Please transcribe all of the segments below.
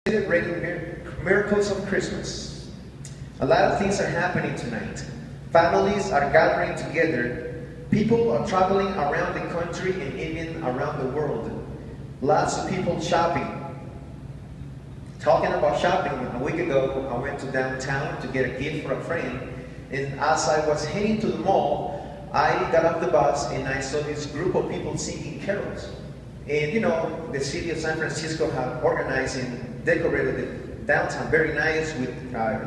celebrating miracles of Christmas. A lot of things are happening tonight. Families are gathering together. People are traveling around the country and even around the world. Lots of people shopping. Talking about shopping, a week ago I went to downtown to get a gift for a friend, and as I was heading to the mall, I got off the bus and I saw this group of people singing carols. And you know, the city of San Francisco have organized and decorated the downtown very nice with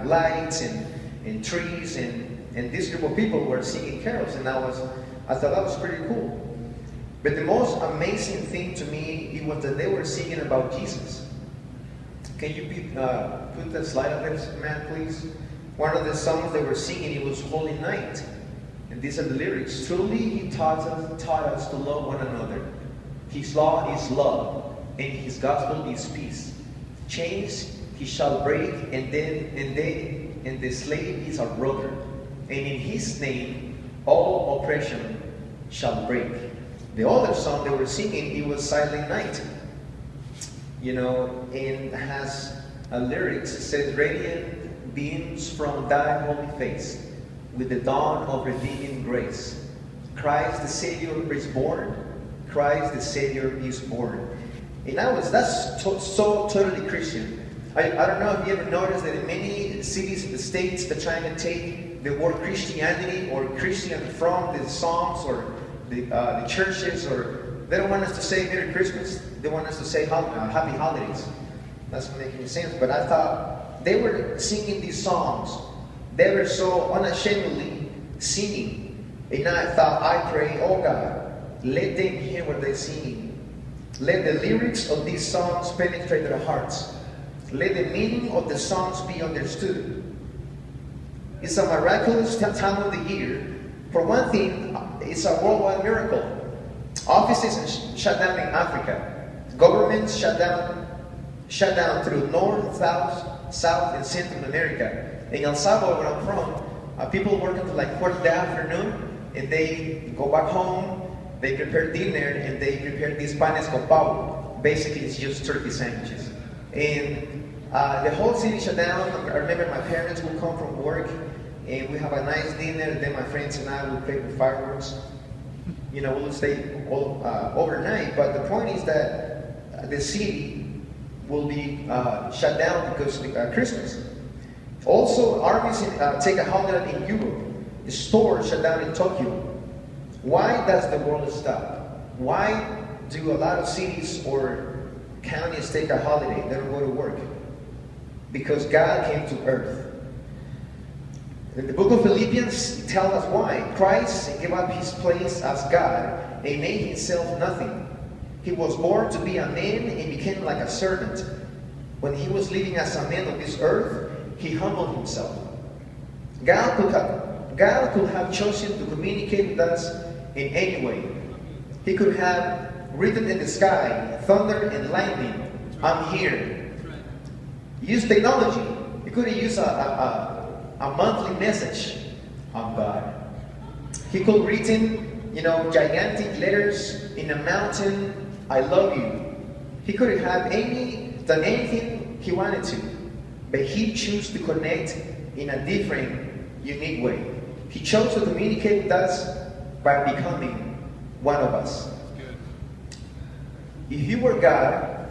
lights and trees, and this group of people were singing carols, and I thought that was pretty cool. But the most amazing thing to me, it was that they were singing about Jesus. Can you put that slide up there, man, please? One of the songs they were singing, it was Holy Night. And these are the lyrics. Truly he taught us to love one another. His law is love, and his gospel is peace. Chains he shall break, and the slave is our brother. And in his name all oppression shall break. The other song they were singing, it was Silent Night. You know, and has a lyrics. It says, radiant beams from thy holy face, with the dawn of redeeming grace. Christ the Savior is born. Christ the Savior is born. And that's so totally Christian. I don't know if you ever noticed that in many cities in the States, they're trying to take the word Christianity or Christian from the songs or the churches, or they don't want us to say Merry Christmas. They want us to say Happy Holidays. That's not making sense. But I thought they were singing these songs. They were so unashamedly singing. And I thought, I pray, oh God, let them hear what they're singing. Let the lyrics of these songs penetrate their hearts. Let the meaning of the songs be understood. It's a miraculous time of the year. For one thing, it's a worldwide miracle. Offices shut down in Africa. Governments shut down through North, South, and Central America. In El Salvador, where I'm from, people work until like 4 in the afternoon, and they go back home. They prepare dinner, and they prepare these panes con pavo. Basically, it's just turkey sandwiches. And the whole city shut down. I remember my parents would come from work, and we have a nice dinner, and then my friends and I would play with fireworks. You know, we'll stay overnight, but the point is that the city will be shut down because of Christmas. Also, armies take a holiday in Europe. The stores shut down in Tokyo. Why does the world stop? Why do a lot of cities or counties take a holiday? They don't go to work. Because God came to earth. In the book of Philippians, it tells us why. Christ gave up his place as God and made himself nothing. He was born to be a man and became like a servant. When he was living as a man on this earth, he humbled himself. God could have chosen to communicate with us in any way. He could have written in the sky, thunder and lightning, I'm here. Use technology. He could have used a monthly message of God. He could have written, gigantic letters in a mountain, I love you. He could have done anything he wanted to, but he chose to connect in a different, unique way. He chose to communicate with us by becoming one of us. If you were God,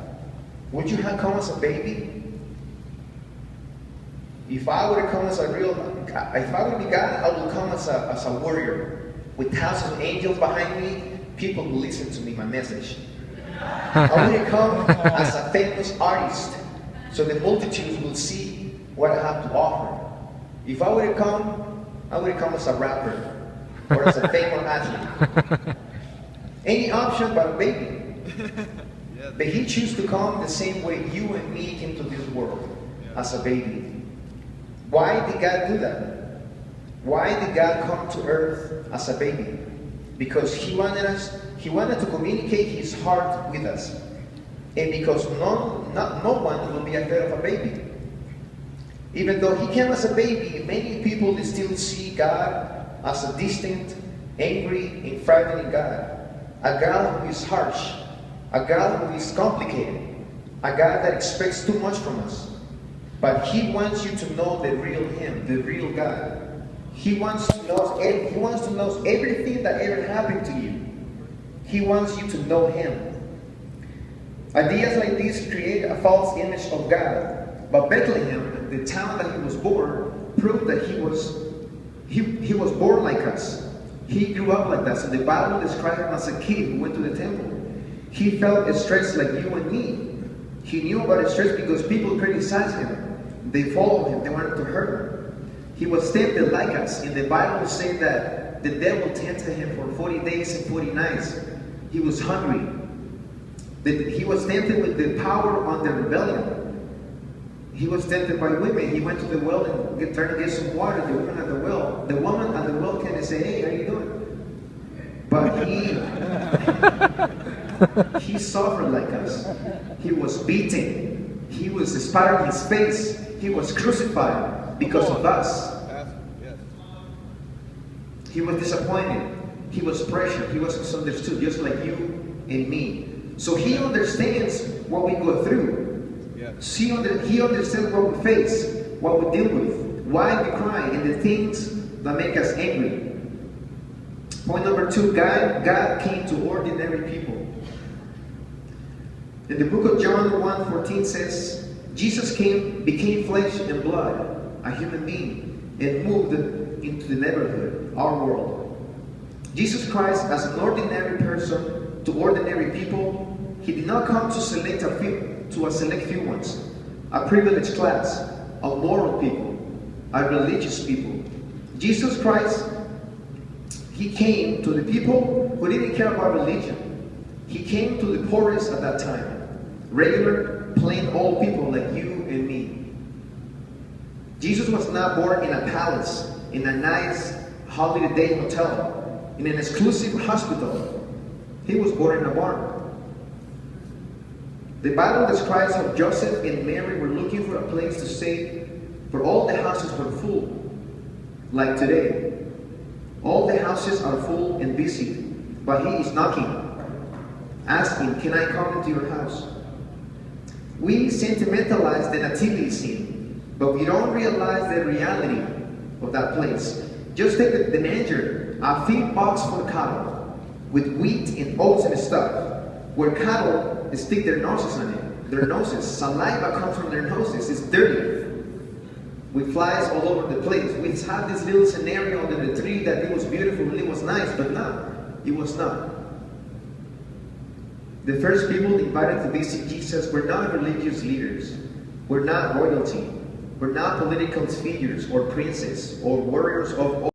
would you have come as a baby? If I were to come as if I were to be God, I would come as a warrior with thousands of angels behind me. People will listen to me, my message. I would come as a famous artist, so the multitudes will see what I have to offer. If I were to come, I would come as a rapper or as a famous athlete. Any option but a baby. But he chose to come the same way you and me came to this world, as a baby. Why did God do that? Why did God come to earth as a baby? Because he wanted to communicate his heart with us. And because no one will be afraid of a baby. Even though he came as a baby, many people still see God as a distant, angry, and frightening God. A God who is harsh. A God who is complicated. a God that expects too much from us. But He wants you to know the real Him, the real God. He wants to know everything that ever happened to you. He wants you to know Him. Ideas like these create a false image of God. But Bethlehem, the town that He was born, proved that He was born like us. He grew up like us. And the Bible described Him as a kid who went to the temple. He felt stressed like you and me. He knew about his stress because people criticized Him. They followed Him. They wanted to hurt Him. He was tempted like us. In the Bible says that the devil tempted Him for 40 days and 40 nights. He was hungry. He was tempted with the power on the rebellion. He was tempted by women. He went to the well and tried to get some water. The woman at the well came and said, "Hey, how you doing?" But he suffered like us. He was beaten. He was spat on his face. He was crucified because of us. He was disappointed. He was pressured. He was misunderstood, just like you and me. So He understands what we go through. He understands what we face, what we deal with, why we cry, and the things that make us angry. Point number 2, God came to ordinary people. In the book of John 1:14 says, Jesus became flesh and blood, a human being, and moved into the neighborhood, our world. Jesus Christ, as an ordinary person to ordinary people, He did not come to select a few ones, a privileged class, a moral people, a religious people. Jesus Christ, He came to the people who didn't care about religion. He came to the poorest at that time, regular, plain old people like you and me. Jesus was not born in a palace, in a nice holiday hotel, in an exclusive hospital. He was born in a barn. The Bible describes how Joseph and Mary were looking for a place to stay, for all the houses were full, like today. All the houses are full and busy, but He is knocking, asking, "Can I come into your house?" We sentimentalize the nativity scene, but we don't realize the reality of that place. Just take the manger, a feed box for cattle, with wheat and oats and stuff, where cattle stick their noses on it. Saliva comes from their noses. It's dirty. With flies all over the place. We had this little scenario under the tree that it was beautiful and it was nice, but no, it was not. The first people invited to visit Jesus were not religious leaders. We're not royalty. We're not political figures or princes or warriors of